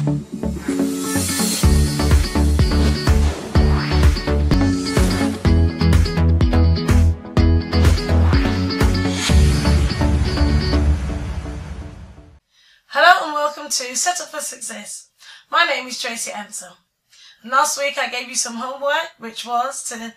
To Set Up for Success. My name is Tracy Ansel. Last week I gave you some homework, which was to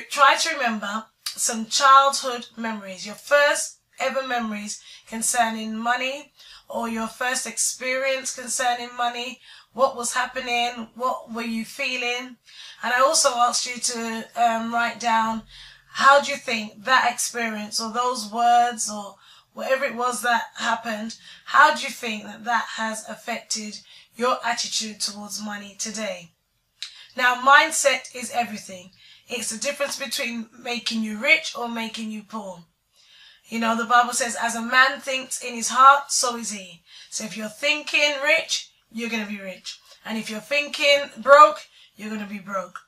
try to remember some childhood memories, your first ever memories concerning money, or your first experience concerning money. What was happening? What were you feeling? And I also asked you to write down, how do you think that experience or those words or whatever it was that happened, how do you think that that has affected your attitude towards money today? Now, mindset is everything. It's the difference between making you rich or making you poor. You know, the Bible says, as a man thinks in his heart, so is he. So if you're thinking rich, you're going to be rich. And if you're thinking broke, you're going to be broke.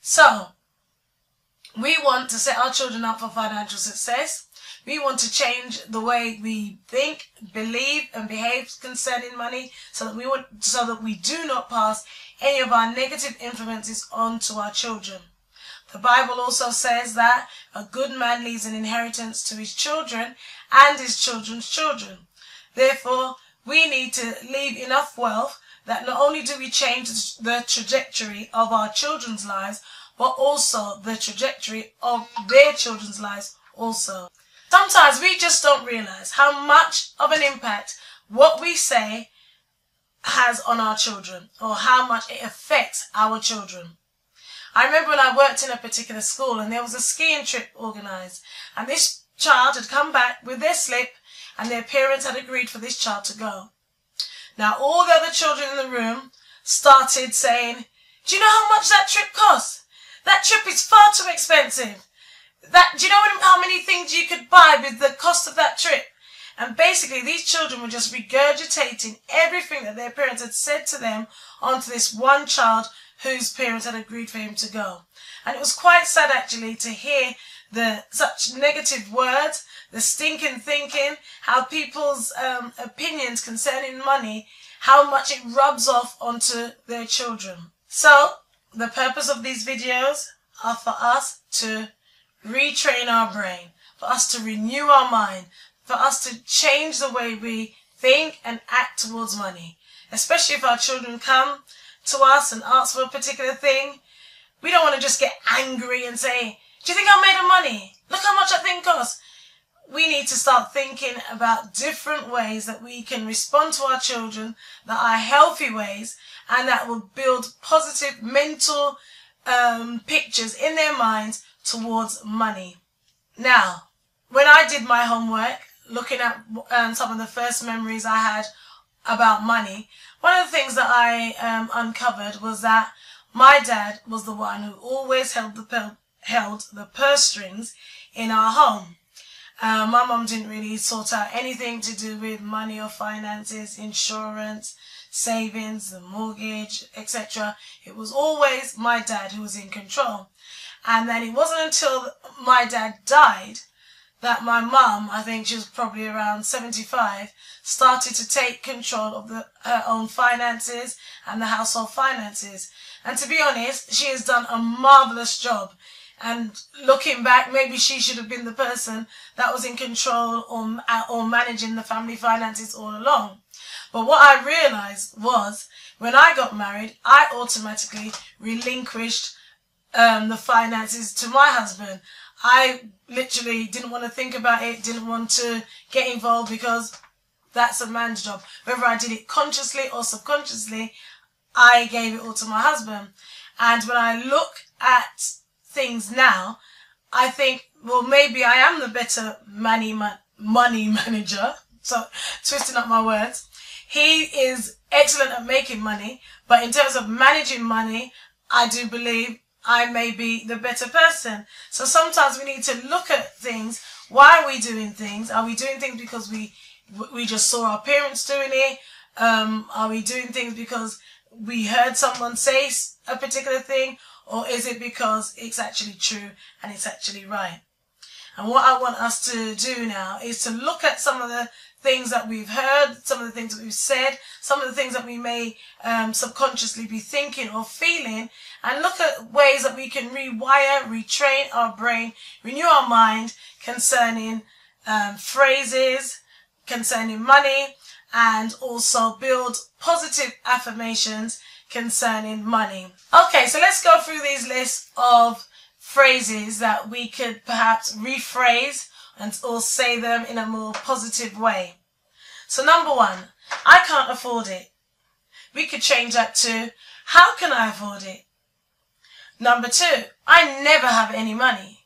So, we want to set our children up for financial success. We want to change the way we think, believe, and behave concerning money, so that we do not pass any of our negative influences on to our children. The Bible also says that a good man leaves an inheritance to his children and his children's children. Therefore, we need to leave enough wealth that not only do we change the trajectory of our children's lives, but also the trajectory of their children's lives also. Sometimes we just don't realize how much of an impact what we say has on our children, or how much it affects our children. I remember when I worked in a particular school and there was a skiing trip organized, and this child had come back with their slip and their parents had agreed for this child to go. Now all the other children in the room started saying, do you know how much that trip costs? That trip is far too expensive. Do you know how many things you could buy with the cost of that trip? And basically these children were just regurgitating everything that their parents had said to them onto this one child whose parents had agreed for him to go. And it was quite sad actually to hear such negative words, the stinking thinking, how people's opinions concerning money, how much it rubs off onto their children. So the purpose of these videos are for us to retrain our brain, for us to renew our mind, for us to change the way we think and act towards money. Especially if our children come to us and ask for a particular thing, we don't want to just get angry and say, do you think I'm made of money? Look how much that thing costs. We need to start thinking about different ways that we can respond to our children that are healthy ways and that will build positive mental pictures in their minds towards money. Now, when I did my homework, looking at some of the first memories I had about money, one of the things that I uncovered was that my dad was the one who always held the purse strings in our home. My mum didn't really sort out anything to do with money or finances, insurance, savings, the mortgage, etc. It was always my dad who was in control. And then it wasn't until my dad died that my mum, I think she was probably around 75, started to take control of her own finances and the household finances. And to be honest, she has done a marvellous job. And looking back, maybe she should have been the person that was in control or managing the family finances all along. But what I realised was, when I got married, I automatically relinquished the finances to my husband. I literally didn't want to think about it, didn't want to get involved, because that's a man's job. Whether I did it consciously or subconsciously, I gave it all to my husband. And when I look at things now, I think, well, maybe I am the better money manager. So, twisting up my words. He is excellent at making money, but in terms of managing money, I do believe I may be the better person. So sometimes we need to look at things. Why are we doing things? Are we doing things because we just saw our parents doing it? Are we doing things because we heard someone say a particular thing? Or is it because it's actually true and it's actually right? And what I want us to do now is to look at some of the things that we've heard, some of the things that we've said, some of the things that we may subconsciously be thinking or feeling, and look at ways that we can rewire, retrain our brain, renew our mind concerning phrases, concerning money, and also build positive affirmations concerning money. Okay, so let's go through these lists of phrases that we could perhaps rephrase and or say them in a more positive way. So number one, I can't afford it. We could change that to, how can I afford it? Number two, I never have any money.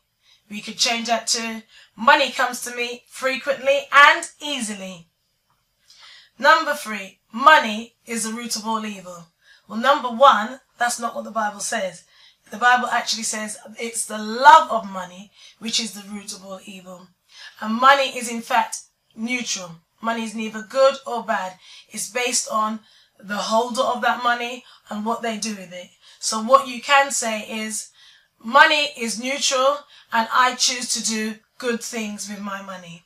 We could change that to, money comes to me frequently and easily. Number three, money is the root of all evil. Well, number one, that's not what the Bible says. The Bible actually says it's the love of money which is the root of all evil. And money is in fact neutral. Money is neither good or bad. It's based on the holder of that money and what they do with it. So what you can say is, money is neutral and I choose to do good things with my money.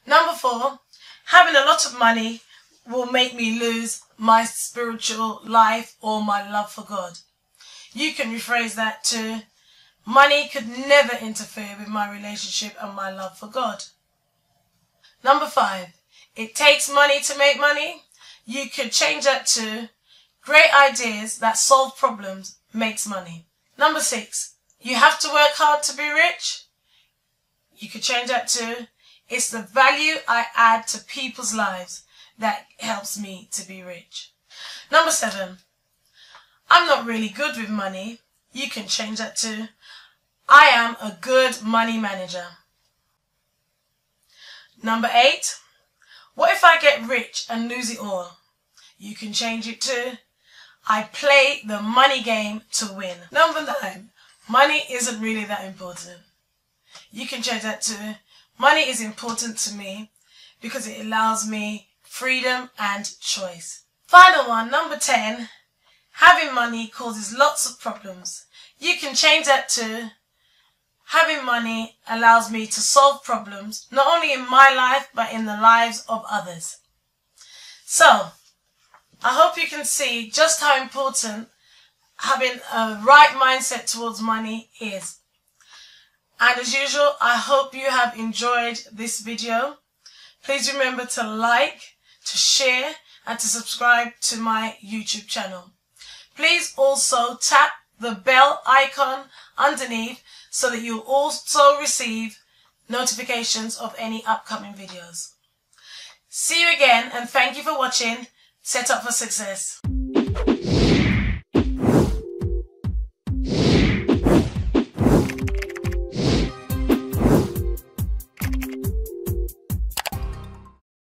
Number four, having a lot of money will make me lose my spiritual life or my love for God. You can rephrase that to, money could never interfere with my relationship and my love for God. Number five, it takes money to make money. You could change that to, great ideas that solve problems makes money. Number six, you have to work hard to be rich. You could change that to, it's the value I add to people's lives that helps me to be rich. Number seven, I'm not really good with money. You can change that to, I am a good money manager. Number eight, what if I get rich and lose it all? You can change it to, I play the money game to win. Number nine, money isn't really that important. You can change that to, money is important to me because it allows me freedom and choice. Final one, number 10, having money causes lots of problems. You can change that to, having money allows me to solve problems, not only in my life, but in the lives of others. So, I hope you can see just how important having a right mindset towards money is. And as usual, I hope you have enjoyed this video. Please remember to like, to share, and to subscribe to my YouTube channel. Please also tap the bell icon underneath so that you'll also receive notifications of any upcoming videos. See you again, and thank you for watching Set Up for Success.